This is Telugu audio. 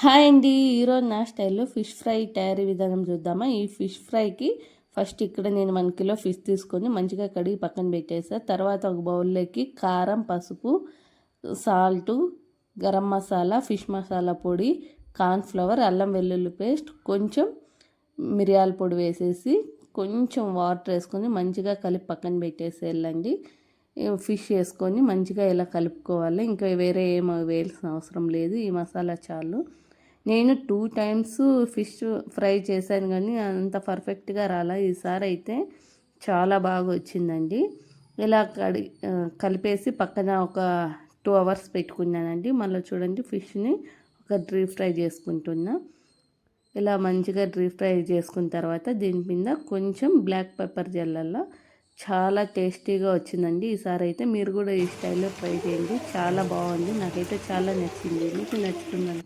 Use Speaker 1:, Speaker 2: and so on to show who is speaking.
Speaker 1: హాయ్ అండి, ఈరోజు నా స్టైల్లో ఫిష్ ఫ్రై తయారీ విధానం చూద్దామా. ఈ ఫిష్ ఫ్రైకి ఫస్ట్ ఇక్కడ నేను 1 కిలో ఫిష్ తీసుకొని మంచిగా కడిగి పక్కన పెట్టేసా. తర్వాత ఒక బౌల్లోకి కారం, పసుపు, సాల్టు, గరం మసాలా, ఫిష్ మసాలా పొడి, కార్న్ఫ్లవర్, అల్లం వెల్లుల్లి పేస్ట్, కొంచెం మిరియాల పొడి వేసేసి కొంచెం వాటర్ వేసుకొని మంచిగా కలిపి పక్కన పెట్టేసేయాలండి. ఫిష్ వేసుకొని మంచిగా ఇలా కలుపుకోవాలి. ఇంకా వేరే ఏం వేయాల్సిన అవసరం లేదు, ఈ మసాలా చాలు. నేను 2 టైమ్స్ ఫిష్ ఫ్రై చేశాను కానీ అంత పర్ఫెక్ట్గా రాలా. ఈసారి అయితే చాలా బాగా వచ్చిందండి. ఇలా కలిపేసి పక్కన ఒక 2 అవర్స్ పెట్టుకున్నానండి. మళ్ళీ చూడండి ఫిష్ని ఒక డీప్ ఫ్రై చేసుకుంటున్నా. ఇలా మంచిగా డీప్ ఫ్రై చేసుకున్న తర్వాత దీని మీద కొంచెం బ్లాక్ పెప్పర్ జల్లల్లా చాలా టేస్టీగా వచ్చిందండి. ఈసారి అయితే మీరు కూడా ఈ స్టైల్లో ట్రై చేయండి, చాలా బాగుంది. నాకైతే చాలా నచ్చింది. మీకు నచ్చుతుందండి.